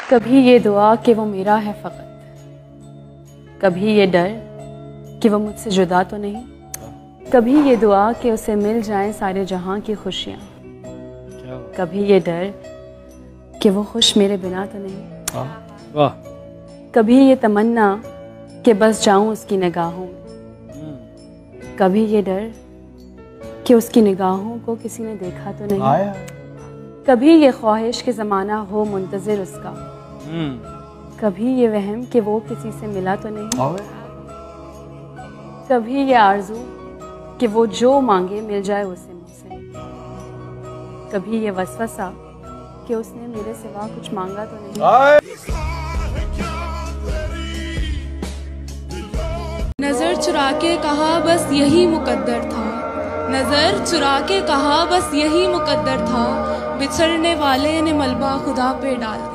कभी ये दुआ कि वो मेरा है फ़कत, कभी ये डर कि वो मुझसे जुदा तो नहीं, कभी ये दुआ कि उसे मिल जाएं सारे जहां की खुशियाँ, कभी ये डर कि वो खुश मेरे बिना तो नहीं, वाह। कभी ये तमन्ना कि बस जाऊं उसकी निगाहों में, कभी ये डर कि उसकी निगाहों को किसी ने देखा तो नहीं, कभी ये ख्वाहिश कि ज़माना हो मुंतज़िर उसका, कभी ये वहम कि वो किसी से मिला तो नहीं, कभी ये आरज़ू कि वो जो मांगे मिल जाए उसे मुझसे, कभी ये वसवसा कि उसने मेरे सिवा कुछ मांगा तो नहीं। नजर चुरा के कहा बस यही मुकद्दर था, नजर चुरा के कहा बस यही मुकद्दर था, बिछड़ने वाले ने मलबा खुदा पे डाल दिया।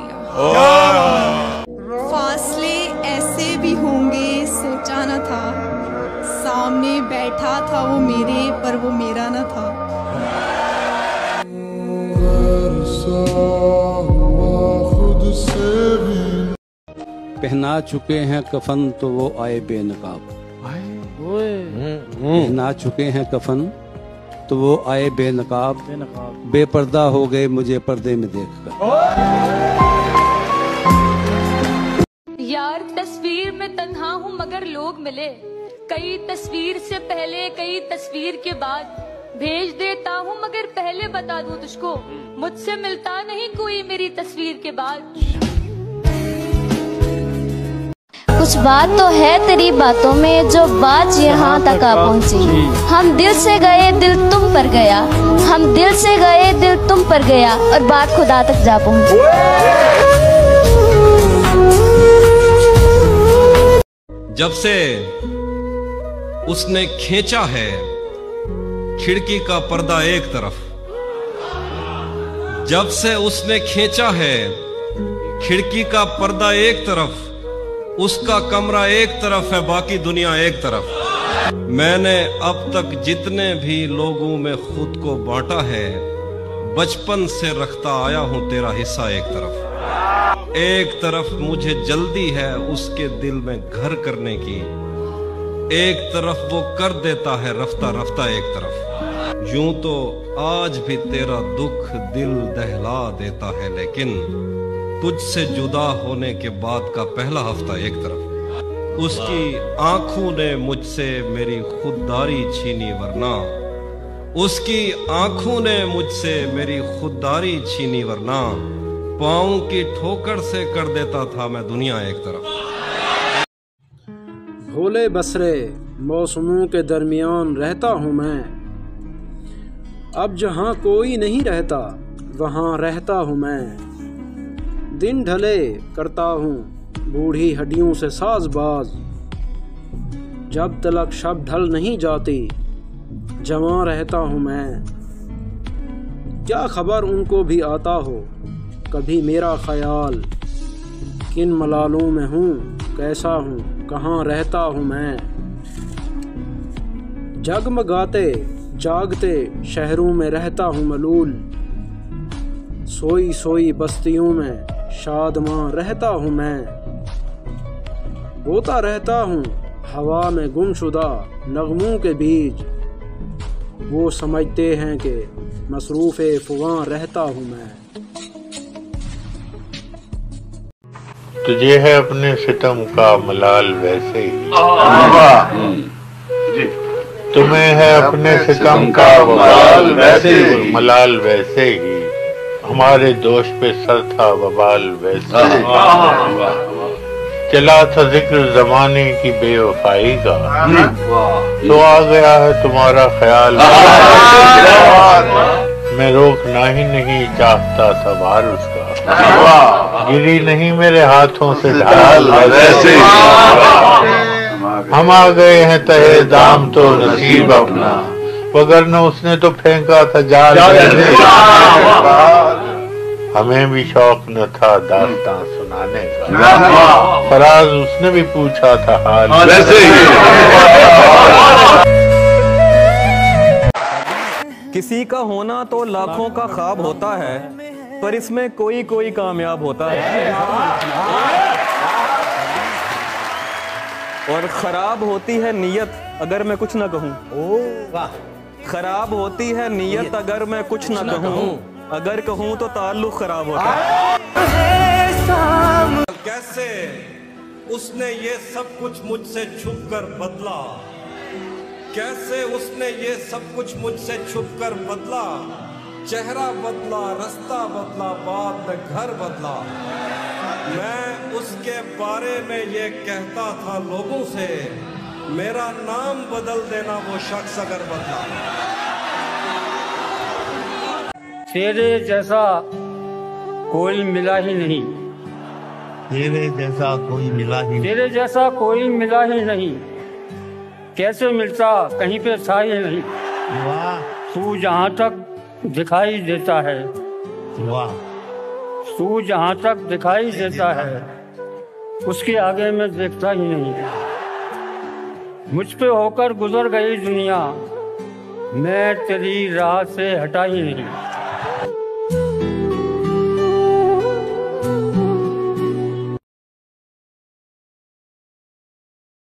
फासले ऐसे भी होंगे सोचा न था, सामने बैठा था वो मेरे पर वो मेरा न था। पहना चुके हैं कफन तो वो आए बेनकाब, पहना चुके हैं कफन तो वो आए बेनकाब, बेपर्दा हो गए मुझे पर्दे में देखकर। यार तस्वीर में तन्हा हूँ मगर लोग मिले, कई तस्वीर से पहले कई तस्वीर के बाद, भेज देता हूँ मगर पहले बता दूँ तुझको, मुझसे मिलता नहीं कोई मेरी तस्वीर के बाद। कुछ बात तो है तेरी बातों में जो बात यहाँ तक आ पहुँची, हम दिल से गए दिल तुम पर गया, हम दिल से गए दिल तुम पर गया और बात खुदा तक जा पहुँची। जब से उसने खींचा है खिड़की का पर्दा एक तरफ, जब से उसने खींचा है खिड़की का पर्दा एक तरफ, उसका कमरा एक तरफ है बाकी दुनिया एक तरफ। मैंने अब तक जितने भी लोगों में खुद को बांटा है, बचपन से रखता आया हूं तेरा हिस्सा एक तरफ। एक तरफ मुझे जल्दी है उसके दिल में घर करने की, एक तरफ वो कर देता है रफ्ता रफ्ता एक तरफ। यूं तो आज भी तेरा दुख दिल दहला देता है, लेकिन तुझसे जुदा होने के बाद का पहला हफ्ता एक तरफ। उसकी आंखों ने मुझसे मेरी खुददारी छीनी, वरना उसकी आंखों ने मुझसे मेरी खुददारी छीनी, वरना पाँव की ठोकर से कर देता था मैं दुनिया एक तरफ। भोले बसरे मौसमों के दरमियान रहता हूँ मैं, अब जहाँ कोई नहीं रहता वहाँ रहता हूँ मैं। दिन ढले करता हूँ बूढ़ी हड्डियों से साजबाज, जब तलक शब ढल नहीं जाती जवां रहता हूँ मैं। क्या खबर उनको भी आता हो कभी मेरा ख्याल, किन मलालों में हूँ कैसा हूँ कहाँ रहता हूँ मैं। जगमगाते जागते शहरों में रहता हूँ मलूल, सोई सोई बस्तियों में शादमां रहता हूँ मैं। बोता रहता हूँ हवा में गुमशुदा नगमों के बीज, वो समझते हैं कि मसरूफ़े फ़ुगां रहता हूँ मैं। तुझे है अपने सितम का मलाल वैसे ही, तुम्हें है अपने सितम का मलाल वैसे ही, मलाल वैसे ही, हमारे दोष पे सर था वबाल वैसे ही। चला था जिक्र जमाने की बेवफाई का, तो आ गया है तुम्हारा ख्याल, मैं रोकना ही नहीं चाहता था भार उसका, गिरी नहीं मेरे हाथों से ढाल वैसे। हम आ गए हैं तहे दाम तो नसीब अपना, वगरना उसने तो फेंका था जाल वैसे। हमें भी शौक न था दास्तां सुनाने का, फराज उसने भी पूछा था हाल वैसे। किसी का होना तो लाखों का ख्वाब होता है, पर इसमें कोई कोई कामयाब होता है। और खराब होती है नीयत अगर मैं कुछ ना कहूँ। खराब होती है नीयत अगर मैं कुछ ना कहूँ, अगर कहूँ तो ताल्लुक खराब होता है। कैसे उसने ये सब कुछ मुझसे छुप कर बदला, कैसे उसने ये सब कुछ मुझसे छुप कर बदला, चेहरा बदला, रास्ता बदला, बाद में घर बदला। मैं उसके बारे में ये कहता था लोगों से, मेरा नाम बदल देना वो शख्स अगर बदला। तेरे जैसा कोई मिला ही नहीं, तेरे जैसा कोई मिला ही नहीं, तेरे जैसा कोई मिला ही नहीं, कैसे मिलता कहीं पे था ही नहीं। वाह, तू जहाँ तक दिखाई देता है, वाह, तू जहाँ तक दिखाई देता है, उसके आगे मैं देखता ही नहीं। मुझ पे होकर गुजर गई दुनिया, मैं तेरी राह से हटा ही नहीं।